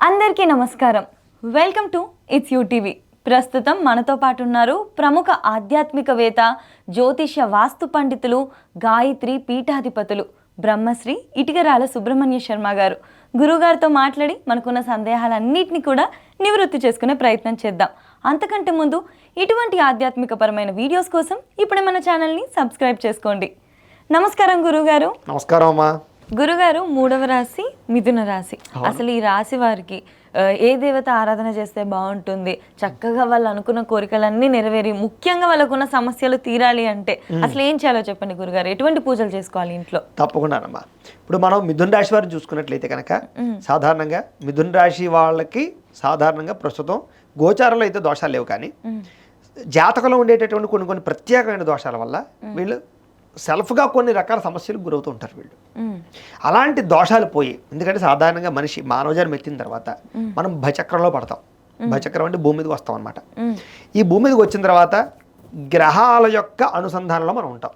అందరికీ నమస్కారం. Welcome to it's UTV. ప్రస్తుతం మనతో పాటు ఉన్నారు ప్రముఖ ఆధ్యాత్మికవేత్త, జ్యోతిష్య వాస్తు పండితులు, గాయత్రి పీఠాధిపతులు బ్రహ్మశ్రీ ఇటికరాల సుబ్రహ్మణ్య శర్మ గారు. గురుగారితో మాట్లాడి మనకున్న సందేహాలన్నింటినీ కూడా నివృత్తి చేసుకునే ప్రయత్నం చేద్దాం. అంతకంటే ముందు ఇటువంటి ఆధ్యాత్మికపరమైన వీడియోస్ కోసం ఇప్పుడే మన ఛానల్ని సబ్స్క్రైబ్ చేసుకోండి. నమస్కారం గురుగారు. నమస్కారం అమ్మా. గురుగారు, 3వ రాశి మిథున రాశి. అసలు ఈ రాశి వారికి ఏ దేవత ఆరాధన చేస్తే బాగుంటుంది, చక్కగా వాళ్ళు అనుకున్న కోరికలన్నీ నెరవేరి ముఖ్యంగా వాళ్ళకున్న సమస్యలు తీరాలి అంటే అసలు ఏం చేయాలో చెప్పండి గురుగారు? ఎటువంటి పూజలు చేసుకోవాలి ఇంట్లో? తప్పకుండానమ్మా. ఇప్పుడు మనం మిథున రాశి వారిని చూసుకున్నట్లయితే కనుక సాధారణంగా మిథున రాశి వాళ్ళకి సాధారణంగా ప్రస్తుతం గోచారంలో అయితే దోషాలు లేవు, కానీ జాతకంలో ఉండేటటువంటి కొన్ని ప్రత్యేకమైన దోషాల వల్ల వీళ్ళు సెల్ఫ్గా కొన్ని రకాల సమస్యలకు గురవుతూ ఉంటారు వీళ్ళు. అలాంటి దోషాలు పోయి, ఎందుకంటే సాధారణంగా మనిషి మానవజన్మ ఎత్తిన తర్వాత మనం భచక్రంలో పడతాం. భచక్రం అంటే భూమి మీదకి వస్తాం అనమాట. ఈ భూమి మీదకి వచ్చిన తర్వాత గ్రహాల యొక్క అనుసంధానంలో మనం ఉంటాం.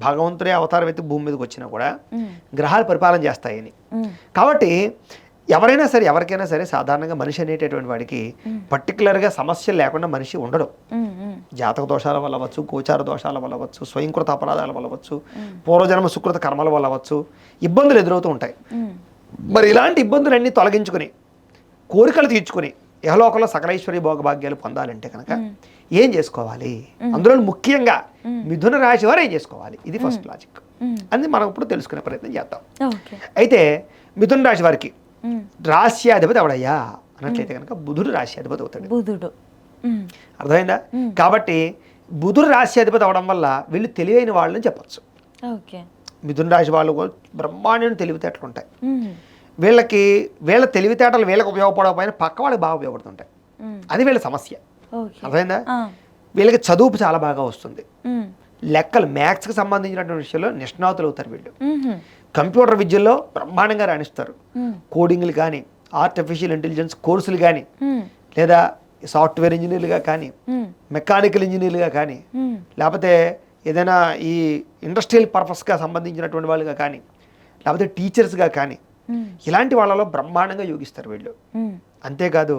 భగవంతుడే అవతారం ఎత్తి భూమి మీదకి వచ్చినా కూడా గ్రహాలు పరిపాలన చేస్తాయని. కాబట్టి ఎవరికైనా సరే సాధారణంగా మనిషి అనేటటువంటి వాడికి పర్టికులర్గా సమస్యలు లేకుండా మనిషి ఉండడు. జాతక దోషాల వల్ల అవ్వచ్చు, గోచార దోషాల వల్ల అవ్వచ్చు, స్వయంకృత అపరాధాల వల్ల అవ్వచ్చు, పూర్వజన్మ సుకృత కర్మల వల్ల అవ్వచ్చు, ఇబ్బందులు ఎదురవుతూ ఉంటాయి. మరి ఇలాంటి ఇబ్బందులన్నీ తొలగించుకుని కోరికలు తీర్చుకుని యహలోకంలో సకలైశ్వర్య భోగభాగ్యాలు పొందాలంటే కనుక ఏం చేసుకోవాలి? అందులో ముఖ్యంగా మిథున రాశి వారు ఏం చేసుకోవాలి? ఇది ఫస్ట్ లాజిక్. అది మనం ఇప్పుడు తెలుసుకునే ప్రయత్నం చేద్దాం. అయితే మిథున రాశి వారికి రాశ్యాధిపతి ఎవడయ్యా అన్నట్లయితే కనుక బుధుడు రాశ్యాధిపతి అవుతాడు. బుధుడు అర్థమైందా? కాబట్టి బుధుడు రాశ్యాధిపతి అవడం వల్ల వీళ్ళు తెలివైన వాళ్ళని చెప్పచ్చు. మిథున రాశి వాళ్ళు బ్రహ్మాండమైన తెలివితేటలు ఉంటాయి వీళ్ళకి. వీళ్ళ తెలివితేటలు వీళ్ళకి ఉపయోగపడకపోయినా పక్క వాళ్ళకి బాగా ఉపయోగపడుతుంటాయి. అది వీళ్ళ సమస్య. అర్థమైందా? వీళ్ళకి చదువు చాలా బాగా వస్తుంది. లెక్కలు, మ్యాథ్స్కి సంబంధించినటువంటి విషయంలో నిష్ణాతులు అవుతారు వీళ్ళు. కంప్యూటర్ విద్యలో బ్రహ్మాండంగా రాణిస్తారు. కోడింగ్లు కానీ, ఆర్టిఫిషియల్ ఇంటెలిజెన్స్ కోర్సులు కానీ, లేదా సాఫ్ట్వేర్ ఇంజనీర్లుగా కానీ, మెకానికల్ ఇంజనీర్లుగా కానీ, లేకపోతే ఏదైనా ఈ ఇండస్ట్రియల్ పర్పస్గా సంబంధించినటువంటి వాళ్ళుగా కానీ, లేకపోతే టీచర్స్గా కానీ, ఇలాంటి వాళ్ళలో బ్రహ్మాండంగా యోగిస్తారు వీళ్ళు. అంతేకాదు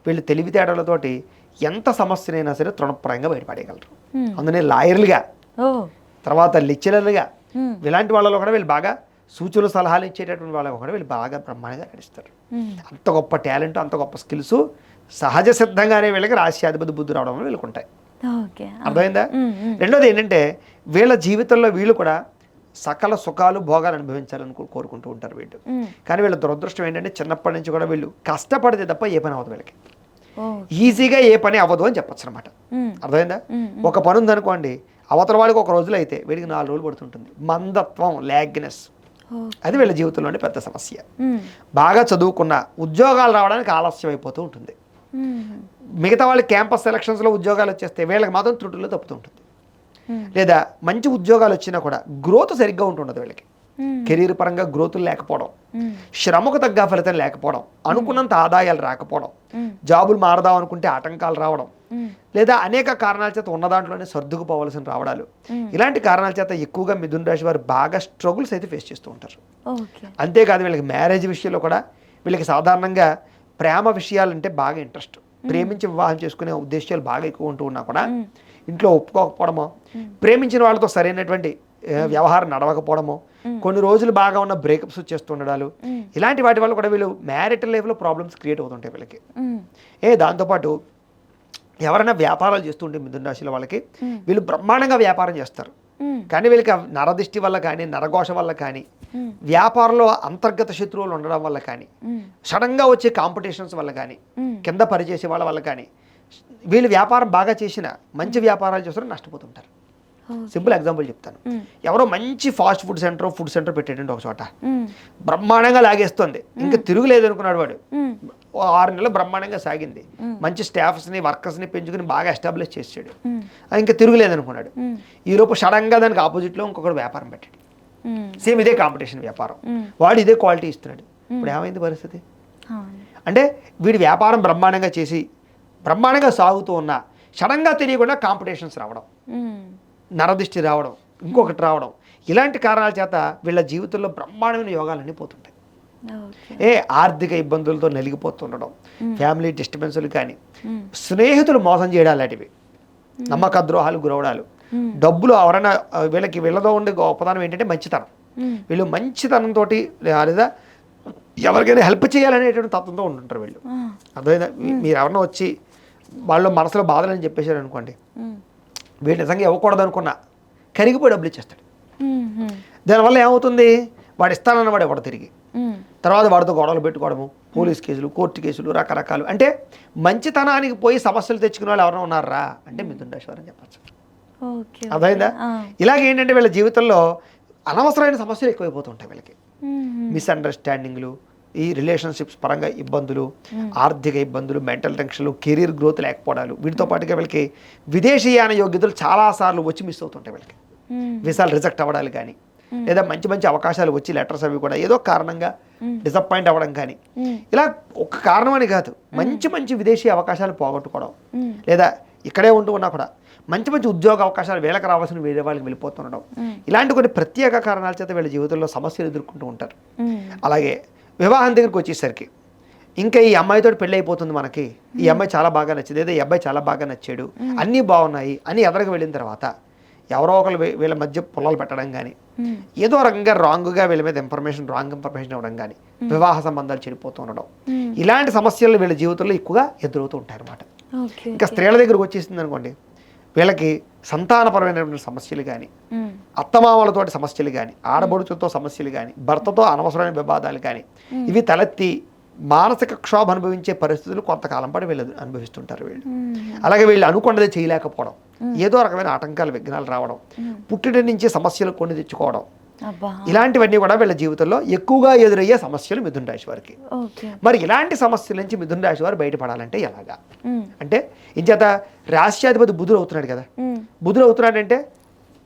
వీళ్ళు తెలివితేటలతోటి ఎంత సమస్యనైనా సరే తృణప్రాయంగా బయటపడేయగలరు. అందునే లాయర్లుగా, తర్వాత లెక్చరర్లుగా, ఇలాంటి వాళ్ళలో కూడా వీళ్ళు బాగా సూచనలు సలహాలు ఇచ్చేటటువంటి వాళ్ళకు కూడా వీళ్ళు బాగా బ్రహ్మాండంగా నడుస్తారు. అంత గొప్ప టాలెంట్, అంత గొప్ప స్కిల్స్ సహజ సిద్ధంగానే వీళ్ళకి రాశ్యాధిపతి బుద్ధి రావడం వల్ల వీళ్ళకి ఉంటాయి. అర్థమైందా? రెండోది ఏంటంటే వీళ్ళ జీవితంలో వీళ్ళు కూడా సకల సుఖాలు భోగాలు అనుభవించాలని కోరుకుంటూ ఉంటారు వీళ్ళు. కానీ వీళ్ళ దురదృష్టం ఏంటంటే చిన్నప్పటి నుంచి కూడా వీళ్ళు కష్టపడితే తప్ప ఏ పని అవ్వదు వీళ్ళకి. ఈజీగా ఏ పని అవ్వదు అని చెప్పచ్చు అనమాట. అర్థమైందా? ఒక పని ఉందనుకోండి, అవతల వాళ్ళకి ఒక రోజులో అయితే వీడికి 4 రోజులు పడుతుంటుంది. మందత్వం, లాగ్నెస్, అది వీళ్ళ జీవితంలోనే పెద్ద సమస్య. బాగా చదువుకున్న ఉద్యోగాలు రావడానికి ఆలస్యం అయిపోతూ ఉంటుంది. మిగతా వాళ్ళకి క్యాంపస్ సెలక్షన్స్లో ఉద్యోగాలు వచ్చేస్తే వీళ్ళకి మాత్రం త్రుటుల్లో తప్పుతుంటుంది. లేదా మంచి ఉద్యోగాలు వచ్చినా కూడా గ్రోత్ సరిగ్గా ఉంటుండదు వీళ్ళకి. కెరీర్ పరంగా గ్రోతులు లేకపోవడం, శ్రమకు తగ్గ ఫలితం లేకపోవడం, అనుకున్నంత ఆదాయాలు రాకపోవడం, జాబులు మారదాం అనుకుంటే ఆటంకాలు రావడం, లేదా అనేక కారణాల చేత ఉన్న దాంట్లోనే సర్దుకుపోవాల్సిన రావడాలు, ఇలాంటి కారణాల చేత ఎక్కువగా మిథున రాశి వారు బాగా స్ట్రగుల్స్ అయితే ఫేస్ చేస్తూ ఉంటారు. అంతేకాదు వీళ్ళకి మ్యారేజ్ విషయంలో కూడా వీళ్ళకి సాధారణంగా ప్రేమ విషయాలంటే బాగా ఇంట్రెస్ట్, ప్రేమించి వివాహం చేసుకునే ఉద్దేశాలు బాగా ఎక్కువ ఉంటూ ఉన్నా కూడా ఇంట్లో ఒప్పుకోకపోవడమో, ప్రేమించిన వాళ్ళతో సరైనటువంటి వ్యవహారం నడవకపోవడమో, కొన్ని రోజులు బాగా ఉన్న బ్రేకప్స్ చేస్తుండడాలు, ఇలాంటి వాటి వల్ల కూడా వీళ్ళు మ్యారిటల్ లైఫ్లో ప్రాబ్లమ్స్ క్రియేట్ అవుతుంటాయి వీళ్ళకి. దాంతోపాటు ఎవరైనా వ్యాపారాలు చేస్తుంటే మిథున రాశిలో వాళ్ళకి వీళ్ళు బ్రహ్మాండంగా వ్యాపారం చేస్తారు. కానీ వీళ్ళకి నరదిష్టి వల్ల కానీ, నరఘోష వల్ల కానీ, వ్యాపారంలో అంతర్గత శత్రువులు ఉండడం వల్ల కానీ, సడన్గా వచ్చే కాంపిటీషన్స్ వల్ల కానీ, కింద పనిచేసే వాళ్ళ వల్ల కానీ, వీళ్ళు వ్యాపారం బాగా చేసిన మంచి వ్యాపారాలు చేస్తారు నష్టపోతుంటారు. సింపుల్ ఎగ్జాంపుల్ చెప్తాను. ఎవరో మంచి ఫాస్ట్ ఫుడ్ సెంటర్ పెట్టేటండి ఒక చోట, బ్రహ్మాండంగా లాగేస్తుంది, ఇంకా తిరుగులేదు అనుకున్నాడు వాడు. 6 నెలలు బ్రహ్మాండంగా సాగింది, మంచి స్టాఫ్స్ని వర్కర్స్ని పెంచుకుని బాగా ఎస్టాబ్లిష్ చేసాడు, ఇంకా తిరుగులేదు అనుకున్నాడు. ఈలోపు సడన్గా దానికి ఆపోజిట్లో ఇంకొకటి వ్యాపారం పెట్టాడు, సేమ్ ఇదే కాంపిటీషన్ వ్యాపారం, వాడు ఇదే క్వాలిటీ ఇస్తున్నాడు. ఇప్పుడు ఏమైంది పరిస్థితి? అంటే వీడి వ్యాపారం బ్రహ్మాండంగా చేసి బ్రహ్మాండంగా సాగుతూ ఉన్నా సడన్గా తెలియకుండా కాంపిటీషన్స్ రావడం, నరదిష్టి రావడం, ఇంకొకటి రావడం, ఇలాంటి కారణాల చేత వీళ్ళ జీవితంలో బ్రహ్మాండమైన యోగాలన్నీ పోతుంటాయి. ఆర్థిక ఇబ్బందులతో నలిగిపోతుండడం, ఫ్యామిలీ డిస్టర్బెన్స్లు కానీ, స్నేహితులు మోసం చేయడాలు లాంటివి, నమ్మక ద్రోహాలు గురవడాలు, డబ్బులు ఎవరైనా వీళ్ళతో ఉండే గొప్పతనం ఏంటంటే మంచితనం. వీళ్ళు మంచితనంతో లేదా ఎవరికైనా హెల్ప్ చేయాలనేటువంటి తత్వంతో ఉంటుంటారు వీళ్ళు. అర్థమైందా? మీరు ఎవరైనా వచ్చి వాళ్ళు మనసులో బాధలని చెప్పేశారు అనుకోండి, వీళ్ళు నిజంగా ఇవ్వకూడదు అనుకున్నా కరిగిపోయి డబ్బులు ఇచ్చేస్తాడు. దానివల్ల ఏమవుతుంది, వాడు ఇస్తానన్నవాడు ఎవడు తిరిగి తర్వాత వాడితో గొడవలు పెట్టుకోవడము, పోలీస్ కేసులు, కోర్టు కేసులు, రకరకాలు. అంటే మంచితనానికి పోయి సమస్యలు తెచ్చుకునే వాళ్ళు ఎవరైనా ఉన్నారా అంటే మిథున రాశి వారు అని చెప్పచ్చు. అర్థమైందా? ఇలాగేంటంటే వీళ్ళ జీవితంలో అనవసరమైన సమస్యలు ఎక్కువైపోతుంటాయి. వీళ్ళకి మిస్అండర్స్టాండింగ్లు, ఈ రిలేషన్షిప్స్ పరంగా ఇబ్బందులు, ఆర్థిక ఇబ్బందులు, మెంటల్ టెన్షన్లు, కెరీర్ గ్రోత్ లేకపోవడాలు, వీటితో పాటుగా వీళ్ళకి విదేశీయాన యోగ్యతలు చాలాసార్లు వచ్చి మిస్ అవుతుంటాయి. వీళ్ళకి వీసాలు రిజెక్ట్ అవ్వడాలు కానీ, లేదా మంచి మంచి అవకాశాలు వచ్చి లెటర్స్ అవి కూడా ఏదో కారణంగా డిసప్పాయింట్ అవ్వడం కానీ, ఇలా ఒక కారణం అని కాదు, మంచి మంచి విదేశీ అవకాశాలు పోగొట్టుకోవడం, లేదా ఇక్కడే ఉన్నా కూడా మంచి మంచి ఉద్యోగ అవకాశాలు వీళ్ళకి రావాల్సిన వేరే వాళ్ళకి వెళ్ళిపోతుండడం, ఇలాంటి కొన్ని ప్రత్యేక కారణాల చేత వీళ్ళ జీవితంలో సమస్యలు ఎదుర్కొంటూ ఉంటారు. అలాగే వివాహం దగ్గరికి వచ్చేసరికి ఇంకా ఈ అమ్మాయితో పెళ్ళి అయిపోతుంది మనకి, ఈ అమ్మాయి చాలా బాగా నచ్చింది, లేదా ఈ అబ్బాయి చాలా బాగా నచ్చాడు, అన్నీ బాగున్నాయి అని ఎదరికి వెళ్ళిన తర్వాత ఎవరో ఒకరు వీళ్ళ మధ్య పొలాలు పెట్టడం కానీ, ఏదో రకంగా రాంగ్గా వీళ్ళ మీద రాంగ్ ఇన్ఫర్మేషన్ ఇవ్వడం కానీ, వివాహ సంబంధాలు చెడిపోతూ ఉండడం, ఇలాంటి సమస్యలు వీళ్ళ జీవితంలో ఎక్కువగా ఎదురవుతూ ఉంటాయి అన్నమాట. ఇంకా స్త్రీల దగ్గరకు వచ్చేసింది అనుకోండి, వీళ్ళకి సంతానపరమైనటువంటి సమస్యలు కానీ, అత్తమామలతోటి సమస్యలు కానీ, ఆడబడుచుతో సమస్యలు కానీ, భర్తతో అనవసరమైన వివాదాలు కానీ, ఇవి తలెత్తి మానసిక క్షోభ అనుభవించే పరిస్థితులు కొంతకాలం పాటు వీళ్ళు అనుభవిస్తుంటారు. వీళ్ళు అలాగే వీళ్ళు అనుకున్నది చేయలేకపోవడం, ఏదో రకమైన ఆటంకాలు, విఘ్నాలు రావడం, పుట్టిన నుంచి సమస్యలు కొని తెచ్చుకోవడం, ఇలాంటివన్నీ కూడా వీళ్ళ జీవితంలో ఎక్కువగా ఎదురయ్యే సమస్యలు మిథున రాశి వారికి. మరి ఇలాంటి సమస్యల నుంచి మిథున రాశి వారు బయటపడాలంటే ఎలాగా అంటే, ఇంచేత రాశ్యాధిపతి బుధుడు అవుతున్నాడు కదా. బుధుడు అవుతున్నాడంటే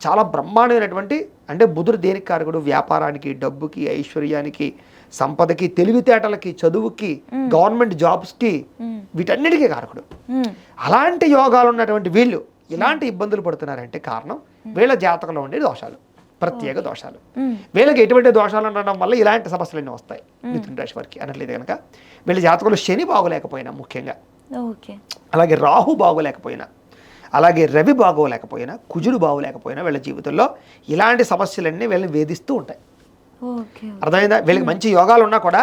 చాలా బ్రహ్మాండమైనటువంటి, అంటే బుధుడు దేనికి కారకుడు? వ్యాపారానికి, డబ్బుకి, ఐశ్వర్యానికి, సంపదకి, తెలివితేటలకి, చదువుకి, గవర్నమెంట్ జాబ్స్కి, వీటన్నిటికీ కారకుడు. అలాంటి యోగాలు ఉన్నటువంటి వీళ్ళు ఇలాంటి ఇబ్బందులు పడుతున్నారంటే కారణం వీళ్ళ జాతకంలో ఉండే దోషాలు, ప్రత్యేక దోషాలు. వీళ్ళకి ఎటువంటి దోషాలు ఉండడం వల్ల ఇలాంటి సమస్యలన్నీ వస్తాయి మిథున రాశి వారికి అన్నట్లయితే కనుక, వీళ్ళ జాతకంలో శని బాగోలేకపోయినా ముఖ్యంగా, అలాగే రాహు బాగోలేకపోయినా, అలాగే రవి బాగోలేకపోయినా, కుజుడు బాగోలేకపోయినా వీళ్ళ జీవితంలో ఇలాంటి సమస్యలన్నీ వీళ్ళని వేధిస్తూ ఉంటాయి. అర్థమైందా? వీళ్ళకి మంచి యోగాలు ఉన్నా కూడా,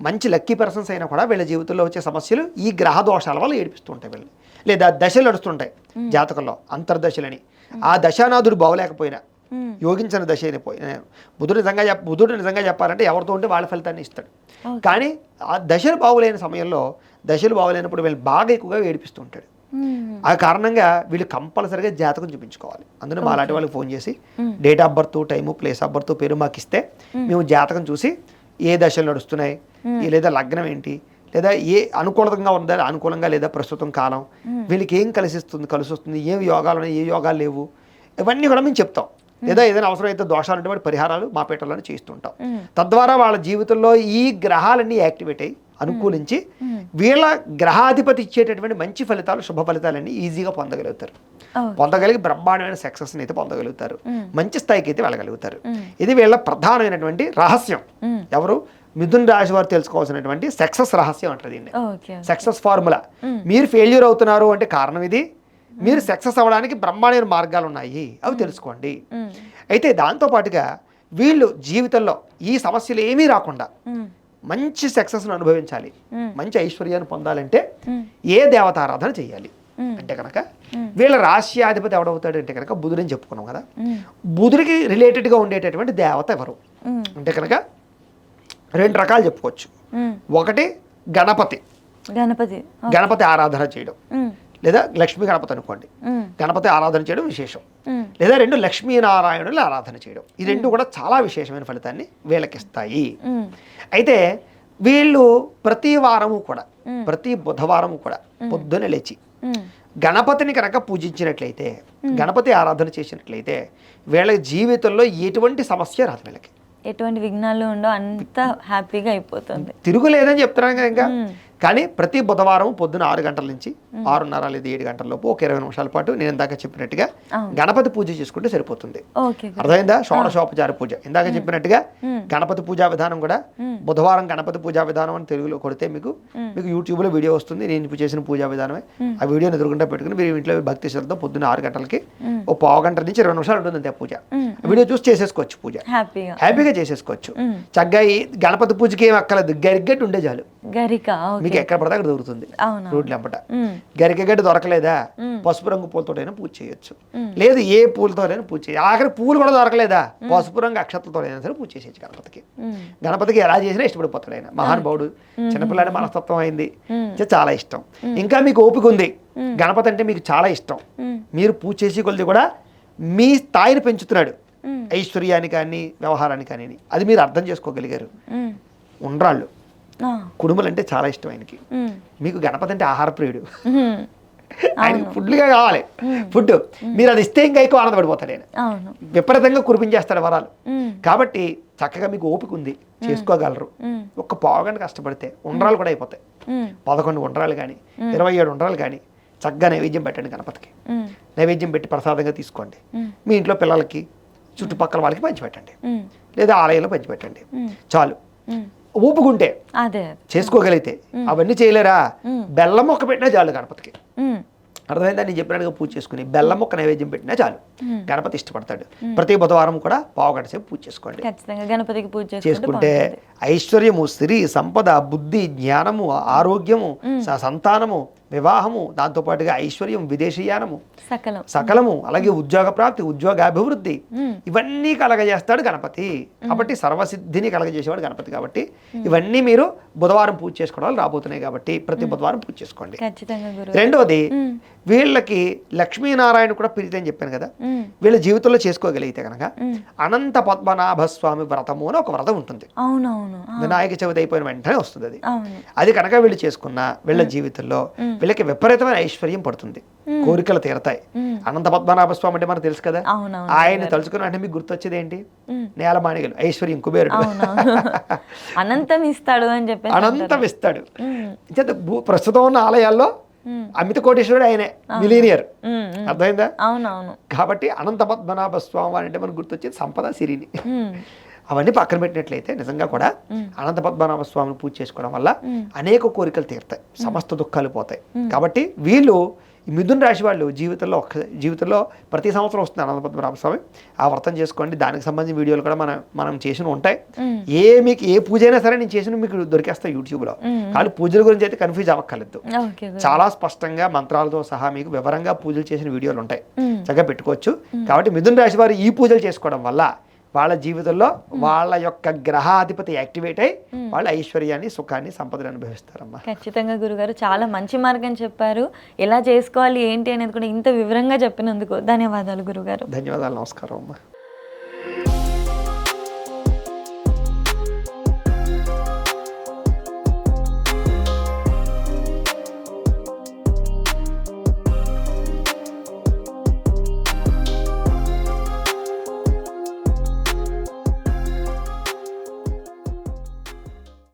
మంచి లక్కీ పర్సన్స్ అయినా కూడా వీళ్ళ జీవితంలో వచ్చే సమస్యలు ఈ గ్రహ దోషాల వల్ల ఏడిపిస్తూ ఉంటాయి వీళ్ళని. లేదా దశలు నడుస్తుంటాయి జాతకంలో, అంతర్దశలని. ఆ దశానాథుడు బాగోలేకపోయినా, యోగించిన దశ అయిపోయినా, బుధుడు నిజంగా చెప్పాలంటే ఎవరితో ఉంటే వాళ్ళ ఫలితాన్ని ఇస్తాడు. కానీ ఆ దశలు బాగోలేని సమయంలో, దశలు బాగోలేనప్పుడు వీళ్ళు బాగా ఎక్కువగా ఏడిపిస్తూ ఉంటాడు. ఆ కారణంగా వీళ్ళు కంపల్సరీగా జాతకం చూపించుకోవాలి. అందులో మా లాంటి వాళ్ళకి ఫోన్ చేసి date of birth, time, place of birth, పేరు మాకు ఇస్తే మేము జాతకం చూసి ఏ దశలు నడుస్తున్నాయి, లేదా లగ్నం ఏంటి, లేదా ఏ అనుకూలంగా ఉందా, అనుకూలంగా లేదా ప్రస్తుతం కాలం, వీళ్ళకి ఏం కలిసి వస్తుంది, ఏ యోగాలు ఉన్నాయి, ఏ యోగాలు లేవు, ఇవన్నీ కూడా మేము చెప్తాం. లేదా ఏదైనా అవసరమైతే దోషాలు ఉంటే వాటి పరిహారాలు మా పేటలోనే చేస్తుంటాం. తద్వారా వాళ్ళ జీవితంలో ఈ గ్రహాలన్నీ యాక్టివేట్ అయ్యి అనుకూలించి వీళ్ళ గ్రహాధిపతి ఇచ్చేటటువంటి మంచి ఫలితాలు, శుభ ఫలితాలన్నీ ఈజీగా పొందగలిగి బ్రహ్మాండమైన సక్సెస్ని అయితే పొందగలుగుతారు, మంచి స్థాయికి అయితే వెళ్ళగలుగుతారు. ఇది వీళ్ళ ప్రధానమైనటువంటి రహస్యం. ఎవరు? మిథున రాశి వారు తెలుసుకోవాల్సినటువంటి సక్సెస్ రహస్యం అంటారు దీన్ని, సక్సెస్ ఫార్ములా. మీరు ఫెయిల్యూర్ అవుతున్నారు అంటే కారణం ఇది. మీరు సక్సెస్ అవ్వడానికి బ్రహ్మాండమైన మార్గాలు ఉన్నాయి, అవి తెలుసుకోండి. అయితే దాంతోపాటుగా వీళ్ళు జీవితంలో ఈ సమస్యలు ఏమీ రాకుండా మంచి సక్సెస్ను అనుభవించాలి, మంచి ఐశ్వర్యాన్ని పొందాలంటే ఏ దేవతారాధన చేయాలి అంటే కనుక, వీళ్ళ రాశ్యాధిపతి ఎవడవుతాడు అంటే కనుక బుధుడని చెప్పుకున్నాం కదా. బుధుడికి రిలేటెడ్గా ఉండేటటువంటి దేవత ఎవరు అంటే కనుక రెండు రకాలు చెప్పుకోవచ్చు. ఒకటి గణపతి ఆరాధన చేయడం, లేదా లక్ష్మీ గణపతి అనుకోండి, గణపతి ఆరాధన చేయడం విశేషం. లేదా రెండు లక్ష్మీనారాయణులు ఆరాధన చేయడం, ఈ రెండు కూడా చాలా విశేషమైన ఫలితాన్ని వీళ్ళకిస్తాయి. అయితే వీళ్ళు ప్రతి వారము కూడా, ప్రతి బుధవారము కూడా పొద్దున లేచి గణపతిని కనుక పూజించినట్లయితే, గణపతి ఆరాధన చేసినట్లయితే వీళ్ళ జీవితంలో ఎటువంటి సమస్య రాదు, వీళ్ళకి ఎటువంటి విఘ్నాలు ఉండవు, అంత హ్యాపీగా అయిపోతుంది, తిరుగులేదని చెప్తున్నాను కదా. ఇంకా కానీ ప్రతి బుధవారం పొద్దున 6 గంటల నుంచి 6:30 లేదా 7 గంటల లోపు ఒక 20 నిమిషాల పాటు నేను ఇందాక చెప్పినట్టుగా గణపతి పూజ చేసుకుంటే సరిపోతుంది. అర్థమైందా? షోడశోపచార పూజ ఇందాక చెప్పినట్టుగా గణపతి పూజా విధానం కూడా బుధవారం గణపతి పూజా విధానం అని తెలుగులో కొడితే మీకు యూట్యూబ్లో వీడియో వస్తుంది. నేను చేసిన పూజా విధానమే. ఆ వీడియోని ఎదురుకుండా పెట్టుకుని మీరు ఇంట్లో భక్తి శ్రద్ధతో పొద్దున్న 6 గంటలకి ఓ పావు గంట నుంచి 20 నిమిషాలు ఉంటుంది అంతే పూజ. వీడియో చూసి చేసేసుకోవచ్చు పూజ, హ్యాపీగా చేసేసుకోవచ్చు. చక్కగా ఈ గణపతి పూజకి ఏం అక్కర్లేదు, గరిగడ్డి ఉండే చాలు. మీకు ఎక్కడ పడితే అక్కడ దొరుకుతుంది రోడ్లు ఎంపట. గరికగడ్డి దొరకలేదా పసుపు రంగు పూలతోటైనా పూజ చేయొచ్చు, లేదు ఏ పూలతోనైనా పూజ చేయాలి. ఆఖరి పూలు కూడా దొరకలేదా పసుపు రంగు అక్షతలతోనైనా సరే పూజ చేయొచ్చు గణపతికి. గణపతికి ఎలా చేసినా ఇష్టపడిపోతాడు ఆయన, మహానుభావుడు. చిన్నపిల్లాడి మనస్తత్వం అయింది, చాలా ఇష్టం. ఇంకా మీకు ఓపిక ఉంది, గణపతి అంటే మీకు చాలా ఇష్టం, మీరు పూజ చేసి కొలిది కూడా మీ స్థాయిని పెంచుతున్నాడు, ఐశ్వర్యాన్ని కానీ వ్యవహారాన్ని కానీ. అది మీరు అర్థం చేసుకోగలిగారు. ఉండ్రాళ్ళు కుడుములు అంటే చాలా ఇష్టం ఆయనకి. మీకు గణపతి అంటే ఆహార ప్రియుడు, ఆయనకి ఫుడ్లుగా కావాలి. ఫుడ్ మీరు అది ఇస్తే ఇంకా ఎక్కువ ఆనందపడిపోతాడు ఆయన, విపరీతంగా కురిపించేస్తాడు వరాలు. కాబట్టి చక్కగా మీకు ఓపిక ఉంది, చేసుకోగలరు. ఒక్క పావుగంట కష్టపడితే ఉండ్రాలు కూడా అయిపోతాయి. 11 ఉండ్రాలు కానీ 27 ఉండ్రాలు కానీ చక్కగా నైవేద్యం పెట్టండి గణపతికి. నైవేద్యం పెట్టి ప్రసాదంగా తీసుకోండి. మీ ఇంట్లో పిల్లలకి చుట్టుపక్కల వాళ్ళకి పంచిపెట్టండి, లేదా ఆలయంలో పంచిపెట్టండి. చాలు. ఊపుకుంటే చేసుకోగలిగితే. అవన్నీ చేయలేరా, బెల్లం మొక్క పెట్టినా చాలు గణపతికి. అర్థమైందా? నేను చెప్పినట్టుగా పూజ చేసుకుని బెల్లం మొక్క నైవేద్యం పెట్టినా చాలు, గణపతి ఇష్టపడతాడు. ప్రతి బుధవారం కూడా పావుగంట సేపు పూజ చేసుకోండి. గణపతికి పూజ చేసుకుంటే ఐశ్వర్యము, సిరి, సంపద, బుద్ధి, జ్ఞానము, ఆరోగ్యము, సంతానము, వివాహము, దాంతోపాటుగా ఐశ్వర్యం, విదేశీయానము, సకలము, అలాగే ఉద్యోగ ప్రాప్తి, ఉద్యోగాభివృద్ధి, ఇవన్నీ కలగజేస్తాడు గణపతి. కాబట్టి సర్వసిద్ధిని కలగజేసేవాడు గణపతి. కాబట్టి ఇవన్నీ మీరు బుధవారం పూజ చేసుకోవడం రాబోతున్నాయి కాబట్టి ప్రతి బుధవారం పూజ చేసుకోండి. రెండోది, వీళ్ళకి లక్ష్మీనారాయణ కూడా ప్రీతి అని చెప్పాను కదా, వీళ్ళ జీవితంలో చేసుకోగలిగితే కనుక అనంత పద్మనాభ స్వామి వ్రతము అని ఒక వ్రతం ఉంటుంది. వినాయక చవితి అయిపోయిన వెంటనే వస్తుంది అది. అది కనుక వీళ్ళు చేసుకున్న వీళ్ళ జీవితంలో వీళ్ళకి విపరీతమైన ఐశ్వర్యం పడుతుంది, కోరికలు తీరతాయి. అనంత పద్మనాభ స్వామి అంటే మనకు తెలుసు కదా, ఆయన తలుచుకున్న అంటే మీకు గుర్తొచ్చేది ఏంటి? నేలమాణిగలు, ఐశ్వర్యం, కుబేరుడు. అనంతం ఇస్తాడు అని చెప్పి అనంతం ఇస్తాడు. ప్రస్తుతం ఉన్న ఆలయాల్లో అమిత కోటేశ్వరుడు ఆయనే, మిలీనియర్. అర్థమైందా? కాబట్టి అనంత పద్మనాభ స్వామి అంటే మనకు గుర్తొచ్చేది సంపద, సిరిని. అవన్నీ పక్కన పెట్టినట్లయితే నిజంగా కూడా అనంత పద్మనాభ స్వామిని పూజ చేసుకోవడం వల్ల అనేక కోరికలు తీరుతాయి, సమస్త దుఃఖాలు పోతాయి. కాబట్టి వీళ్ళు మిథున రాశి వాళ్ళు జీవితంలో ప్రతి సంవత్సరం వస్తుంది అనంత పద్మనాభ స్వామి. ఆ వ్రతం చేసుకోండి. దానికి సంబంధించిన వీడియోలు కూడా మనం చేసిన ఉంటాయి. మీకు ఏ పూజ అయినా సరే నేను చేసిన మీకు దొరికేస్తాయి యూట్యూబ్లో. కానీ పూజల గురించి అయితే కన్ఫ్యూజ్ అవ్వక్కర్లేదు, చాలా స్పష్టంగా మంత్రాలతో సహా మీకు వివరంగా పూజలు చేసిన వీడియోలు ఉంటాయి, చక్కగా పెట్టుకోవచ్చు. కాబట్టి మిథున రాశి వారు ఈ పూజలు చేసుకోవడం వల్ల వాళ్ళ జీవితంలో వాళ్ళ యొక్క గ్రహాధిపతి యాక్టివేట్ అయ్యి వాళ్ళ ఐశ్వర్యాన్ని, సుఖాన్ని, సంపదను అనుభవిస్తారమ్మా. ఖచ్చితంగా గురుగారు చాలా మంచి మార్గం చెప్పారు. ఎలా చేసుకోవాలి ఏంటి అనేది కూడా ఇంత వివరంగా చెప్పినందుకు ధన్యవాదాలు గురుగారు. ధన్యవాదాలు, నమస్కారం అమ్మా.